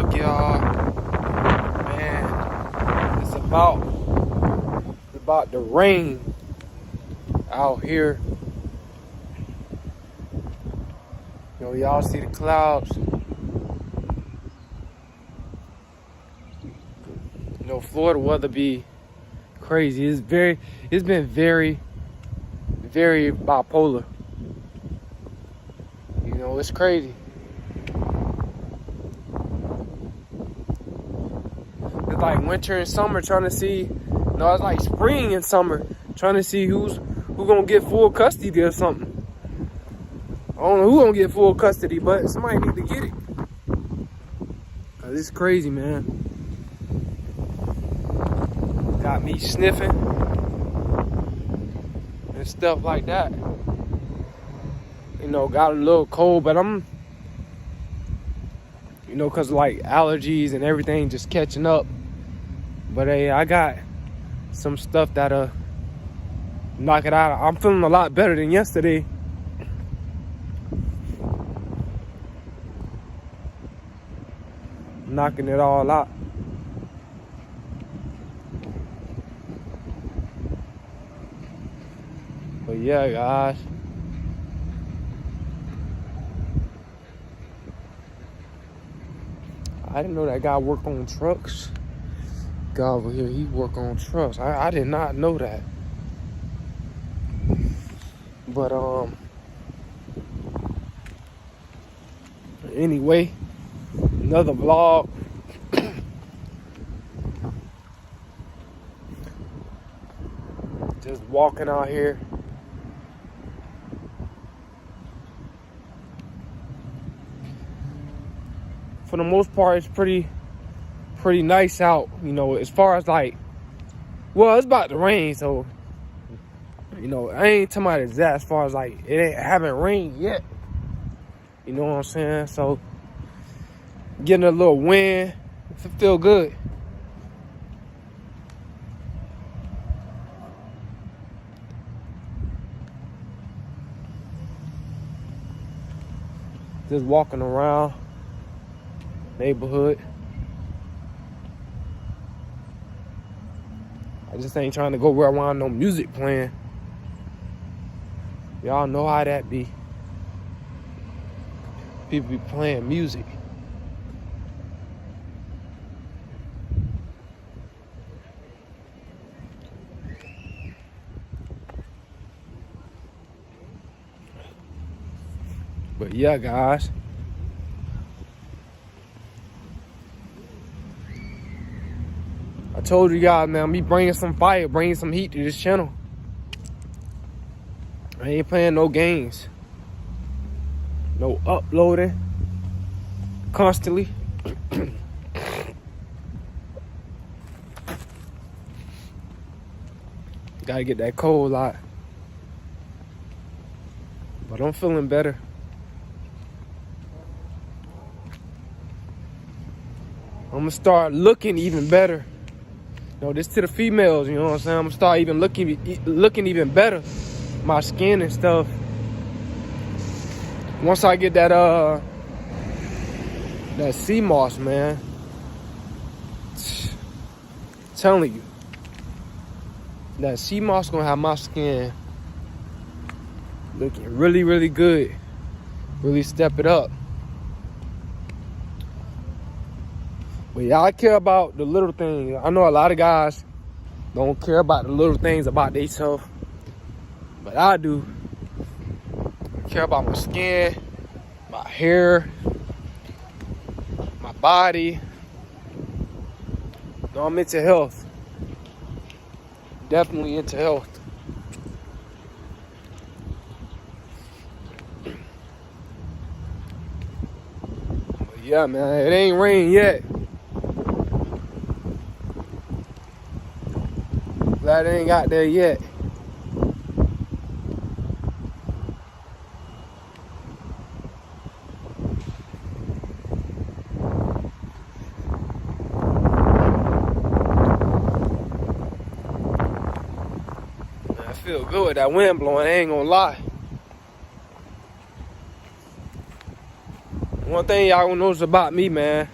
vlog, y'all. Man, it's about to rain out here. You know, y'all see the clouds. You know, Florida weather be crazy. It's been very bipolar. You know, it's crazy. It's like winter and summer trying to see. No, it's like spring and summer trying to see who gonna get full custody or something. I don't know who gonna get full custody, but somebody need to get it. Cause it's crazy, man. Got me sniffing and stuff like that. You know, got a little cold, but I'm, you know, cause like allergies and everything just catching up. But hey, I got some stuff that'll knock it out. I'm feeling a lot better than yesterday. Knocking it all out. But yeah, guys. I didn't know that guy worked on trucks. Guy over here, he work on trucks. I did not know that. But anyway, another vlog. Just walking out here. For the most part, it's pretty nice out. You know, as far as like, well, it's about to rain, so you know, I ain't talking about that as far as like it haven't rained yet. You know what I'm saying? So getting a little wind, it feel good. Just walking around neighborhood. I just ain't trying to go where I want no music playing. Y'all know how that be. People be playing music. But yeah, guys. I told you guys, man, me bringing some fire, bringing some heat to this channel. I ain't playing no games. No uploading constantly. Gotta get that cold out. But I'm feeling better. I'm gonna start looking even better. You know, this to the females, you know what I'm saying? I'm gonna start even looking even better. My skin and stuff. Once I get that sea moss, man. Telling you. That sea moss gonna have my skin looking really good. Really step it up. But yeah, I care about the little things. I know a lot of guys don't care about the little things about themselves. But I do. I care about my skin, my hair, my body. No, I'm into health. Definitely into health. But yeah, man, it ain't rain yet. Glad it ain't got there yet. I feel good with that wind blowing, I ain't gonna lie. One thing y'all gonna notice about me, man,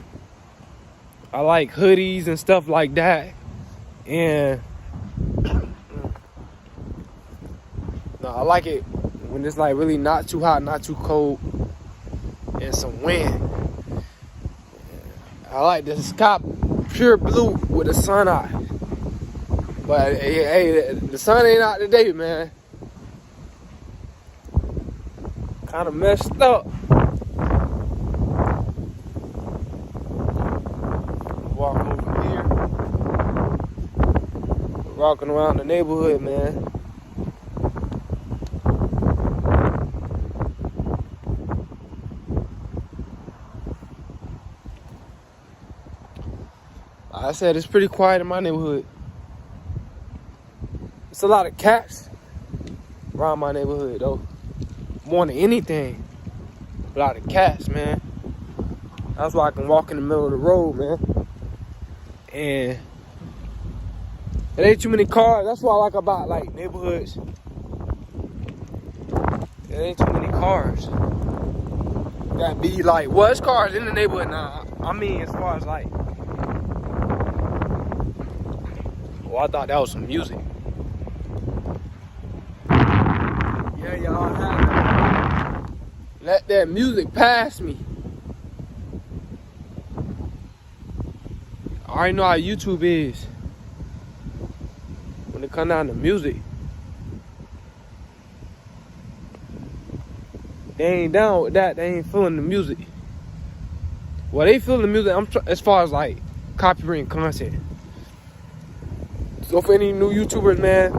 I like hoodies and stuff like that. And no, I like it when it's like really not too hot, not too cold, and some wind. I like the sky pure blue with the sun out. But hey, the sun ain't out today, man. Kind of messed up. Walk over here. Walking around the neighborhood, man. I said it's pretty quiet in my neighborhood. It's a lot of cats around my neighborhood, though. More than anything, a lot of cats, man. That's why I can walk in the middle of the road, man. And it ain't too many cars. That's what I like about like neighborhoods. It ain't too many cars. Gotta be like, well, there's cars in the neighborhood now. I mean, as far as like, oh, I thought that was some music. Yeah, y'all have to let that music pass me. I already know how YouTube is when it comes down to music. They ain't down with that. They ain't feeling the music. Well, they feel the music. As far as like copyrighting content. So for any new YouTubers, man,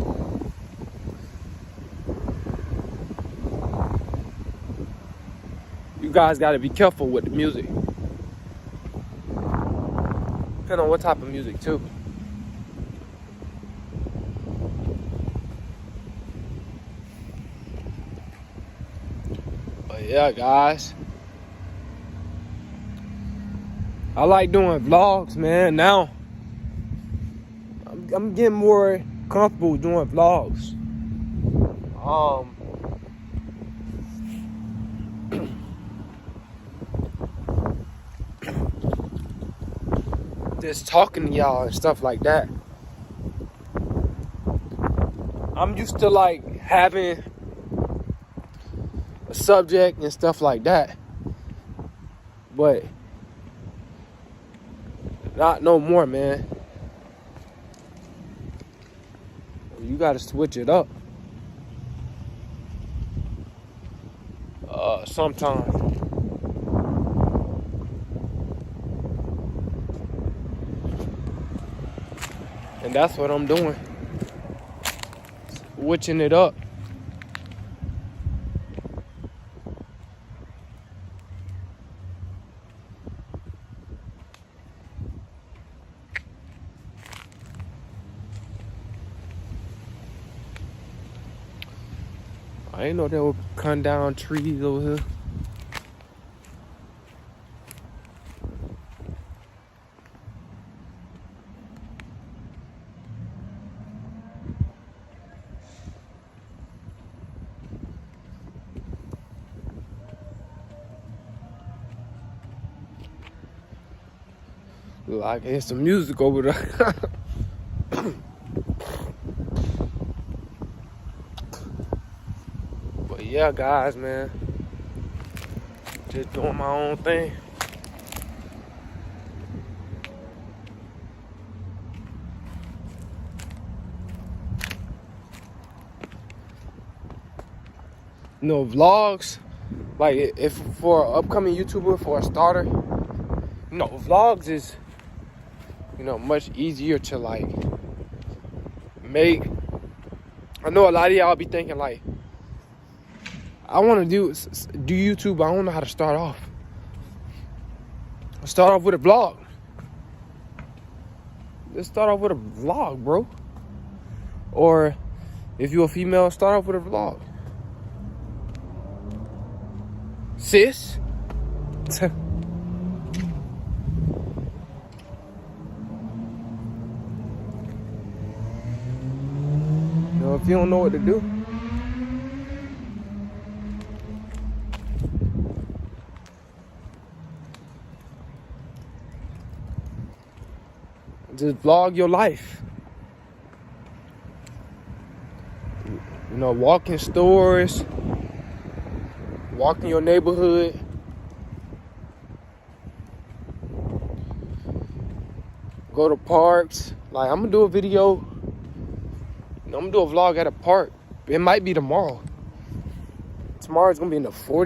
you guys gotta be careful with the music. Depending on what type of music too. But yeah, guys, I like doing vlogs, man. Now I'm getting more comfortable doing vlogs. Just talking to y'all and stuff like that. I'm used to like having a subject and stuff like that, but not no more, man. You gotta switch it up sometimes. And that's what I'm doing. Switching it up. I didn't know there would come down trees over here. Look, I can hear some music over there. But yeah, guys, man, just doing my own thing. You know, vlogs, like if for an upcoming YouTuber, for a starter, you know, vlogs is, you know, much easier to like make. I know a lot of y'all be thinking like, I want to do YouTube, but I don't know how to start off. I'll start off with a vlog. Let's start off with a vlog, bro. Or if you're a female, start off with a vlog. Sis. You know, if you don't know what to do, just vlog your life. You know, walk in stores, walk in your neighborhood. Go to parks. Like, I'm gonna do a video. I'm gonna do a vlog at a park. It might be tomorrow. Tomorrow's gonna be in the 40s.